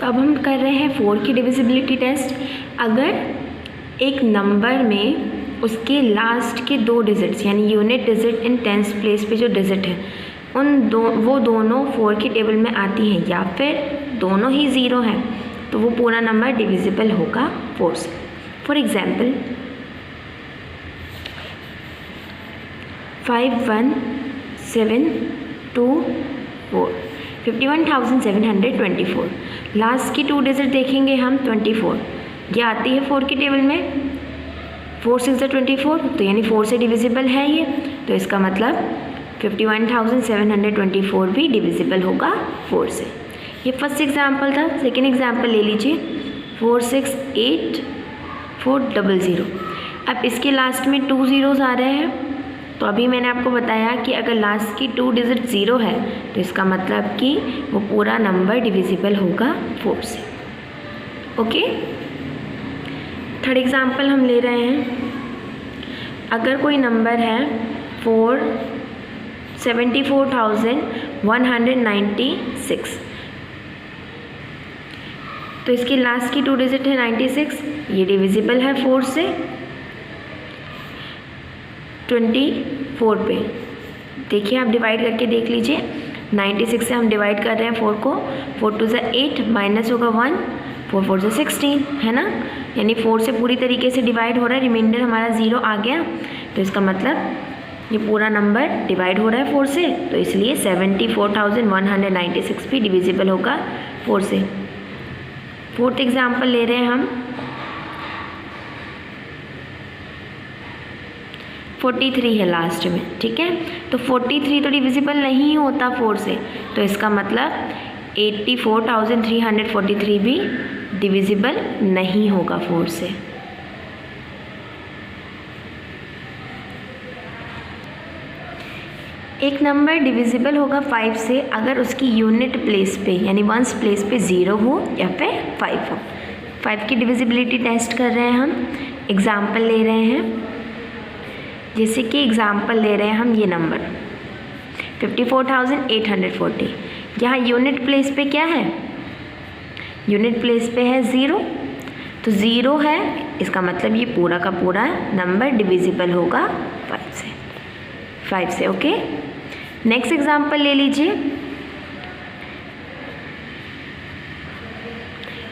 तो अब हम कर रहे हैं 4 की डिविजिबिलिटी टेस्ट। अगर एक नंबर में उसके लास्ट के 2 डिजिट्स यानी unit digit in tens place पे जो डिजिट है वो दोनों 4 की टेबल में आती हैं या फिर दोनों ही 0 हैं, तो वो पूरा नंबर डिविजिबल होगा 4 से। For example 51,724 51,724। लास्ट की 2 डिजिट देखेंगे हम 24, ये आती है 4 की टेबल में। 4 6 24, तो यानी 4 से डिविजिबल है ये, तो इसका मतलब 51,724 भी डिविजिबल होगा 4 से। ये फर्स्ट एग्जाम्पल था। सेकेंड एग्जाम्पल ले लीजिए 468400। अब इसके लास्ट में 2 ज़ीरोज़ आ रहे हैं, तो अभी मैंने आपको बताया कि अगर लास्ट की 2 डिजिट 0 है तो इसका मतलब कि वो पूरा नंबर डिविजिबल होगा 4 से। ओके, थर्ड एग्जाम्पल हम ले रहे हैं। अगर कोई नंबर है 74,196, तो इसकी लास्ट की 2 डिजिट है 96, ये डिविजिबल है 4 से। 24 पे देखिए, आप डिवाइड करके देख लीजिए। 96 से हम डिवाइड कर रहे हैं 4 को, 4 2 ज़ा 8, माइनस होगा 1, 4 4 ज़ा 16, है ना। यानी 4 से पूरी तरीके से डिवाइड हो रहा है, रिमाइंडर हमारा 0 आ गया, तो इसका मतलब ये पूरा नंबर डिवाइड हो रहा है 4 से, तो इसलिए 74,196 भी डिविजिबल होगा 4 से। फोर्थ एग्जाम्पल ले रहे हैं हम 43 है लास्ट में, ठीक है। तो 43 तो डिविजिबल नहीं होता 4 से, तो इसका मतलब 84,343 भी डिविजिबल नहीं होगा 4 से। एक नंबर डिविजिबल होगा 5 से अगर उसकी यूनिट प्लेस पे यानी वंस प्लेस पे 0 हो या फिर 5 हो। 5 की डिविजिबिलिटी टेस्ट कर रहे हैं हम। एग्जाम्पल ले रहे हैं, जैसे कि एग्जाम्पल ले रहे हैं हम ये नंबर 54,840। यहाँ यूनिट प्लेस पे क्या है, यूनिट प्लेस पे है 0, तो 0 है, इसका मतलब ये पूरा का पूरा नंबर डिविजिबल होगा 5 से। ओके, नेक्स्ट एग्जाम्पल ले लीजिए।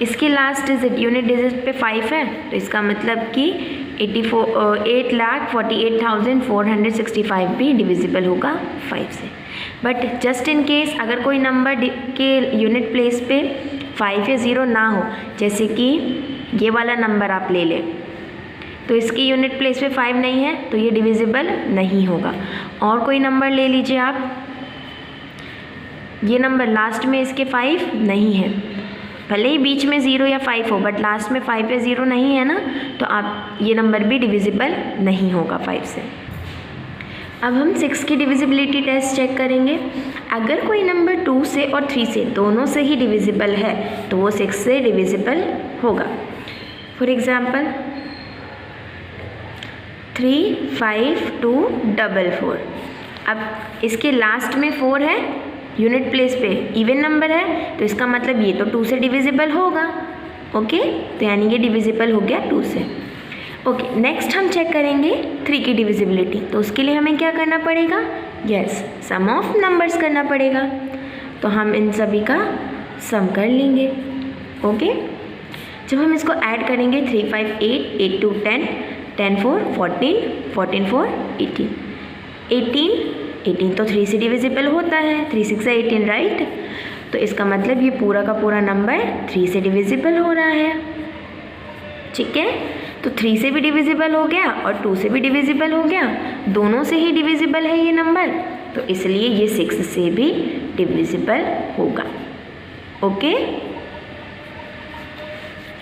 इसके लास्ट डिजिट यूनिट डिजिट पे 5 है, तो इसका मतलब कि 8,48,465 भी डिविजिबल होगा 5 से। बट जस्ट इन केस अगर कोई नंबर के यूनिट प्लेस पे 5 या 0 ना हो, जैसे कि ये वाला नंबर आप ले लें, तो इसकी यूनिट प्लेस पे 5 नहीं है, तो ये डिविजिबल नहीं होगा। और कोई नंबर ले लीजिए आप, ये नंबर लास्ट में इसके 5 नहीं है, भले ही बीच में 0 या 5 हो, बट लास्ट में 5 या 0 नहीं है ना, तो आप ये नंबर भी डिविजिबल नहीं होगा 5 से। अब हम 6 की डिविजिबिलिटी टेस्ट चेक करेंगे। अगर कोई नंबर 2 से और 3 से दोनों से ही डिविजिबल है तो वो 6 से डिविजिबल होगा। For example 35244। अब इसके लास्ट में 4 है, यूनिट प्लेस पे इवन नंबर है, तो इसका मतलब ये तो 2 से डिविजिबल होगा। ओके, तो यानी ये डिविजिबल हो गया 2 से। ओके, नेक्स्ट हम चेक करेंगे 3 की डिविजिबिलिटी। तो उसके लिए हमें क्या करना पड़ेगा, यस, सम ऑफ नंबर्स करना पड़ेगा। तो हम इन सभी का सम कर लेंगे। ओके, जब हम इसको ऐड करेंगे 3 5 8 8 2 10 10 4 14 14 4 18 18 तो 3 से डिविजिबल होता है, 3 6 18, राइट। तो इसका मतलब ये पूरा का पूरा नंबर 3 से डिविजिबल हो रहा है, ठीक है। तो 3 से भी डिविजिबल हो गया और 2 से भी डिविजिबल हो गया, दोनों से ही डिविजिबल है ये नंबर, तो इसलिए ये 6 से भी डिविजिबल होगा। ओके,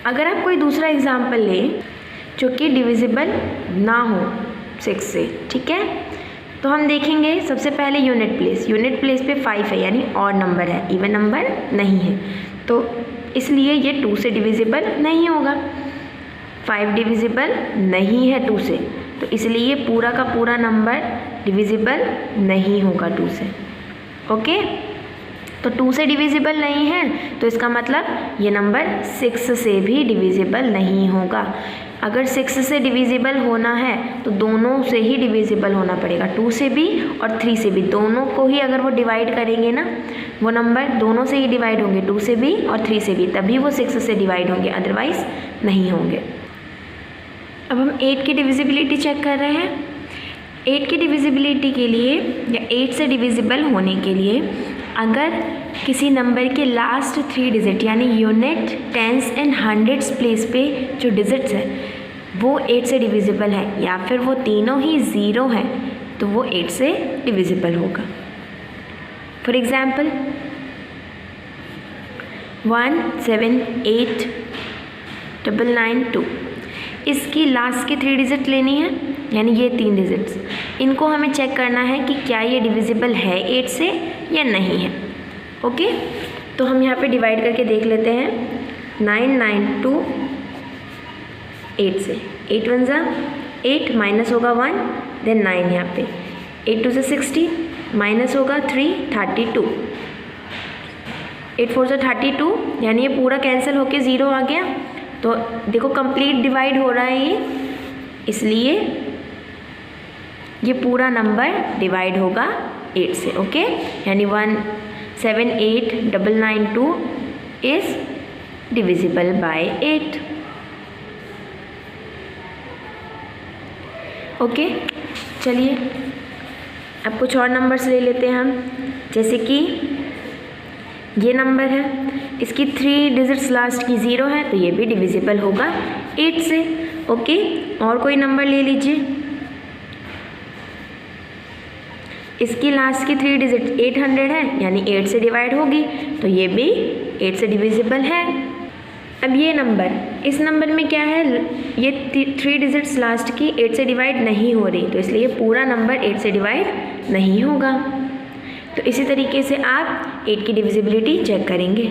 अगर आप कोई दूसरा एग्जाम्पल लें जो कि डिविजिबल ना हो 6 से, ठीक है, तो हम देखेंगे सबसे पहले यूनिट प्लेस पे 5 है, यानी ऑड नंबर है, इवन नंबर नहीं है, तो इसलिए ये 2 से डिविजिबल नहीं होगा। 5 डिविजिबल नहीं है 2 से, तो इसलिए ये पूरा का पूरा नंबर डिविजिबल नहीं होगा 2 से। ओके, तो 2 से डिविजिबल नहीं है, तो इसका मतलब ये नंबर 6 से भी डिविजिबल नहीं होगा। अगर 6 से डिविजिबल होना है तो दोनों से ही डिविजिबल होना पड़ेगा, 2 से भी और 3 से भी, दोनों को ही अगर वो डिवाइड करेंगे ना, वो नंबर दोनों से ही डिवाइड होंगे, 2 से भी और 3 से भी, तभी वो 6 से डिवाइड होंगे, अदरवाइज़ नहीं होंगे। अब हम 8 की डिविजिबिलिटी चेक कर रहे हैं। 8 की डिविजिबिलिटी के लिए या 8 से डिविजिबल होने के लिए अगर किसी नंबर के लास्ट 3 डिजिट यानी unit, tens and hundreds place पे जो डिजिट्स है वो 8 से डिविजिबल है या फिर वो तीनों ही 0 हैं तो वो 8 से डिविजिबल होगा। फॉर एग्ज़ाम्पल 1 7 8 9 2, इसकी लास्ट की 3 डिजिट लेनी है, यानी ये 3 डिजिट्स, इनको हमें चेक करना है कि क्या ये डिविजिबल है 8 से या नहीं है। ओके, तो हम यहाँ पे डिवाइड करके देख लेते हैं। 9 9 2 8 से, 8 1 ज़ा 8 माइनस होगा 1 देन 9 यहाँ पे, 8 2 से 60 माइनस होगा 3 32, 8 4 से 32, यानी ये पूरा कैंसिल होके 0 आ गया। तो देखो कंप्लीट डिवाइड हो रहा है ये, इसलिए ये पूरा नंबर डिवाइड होगा 8 से। ओके, यानी 1 7 8 9 9 2 इज़ डिविजिबल बाय 8। ओके, चलिए अब कुछ और नंबर्स ले लेते हैं हम, जैसे कि ये नंबर है, इसकी 3 डिजिट्स लास्ट की 0 है तो ये भी डिविजिबल होगा 8 से। ओके, और कोई नंबर ले लीजिए, इसकी लास्ट की 3 डिजिट 800 है यानी 8 से डिवाइड होगी तो ये भी 8 से डिविजिबल है। अब ये नंबर, इस नंबर में क्या है, ये 3 डिजिट्स लास्ट की 8 से डिवाइड नहीं हो रही, तो इसलिए पूरा नंबर 8 से डिवाइड नहीं होगा। तो इसी तरीके से आप 8 की डिविजिबिलिटी चेक करेंगे।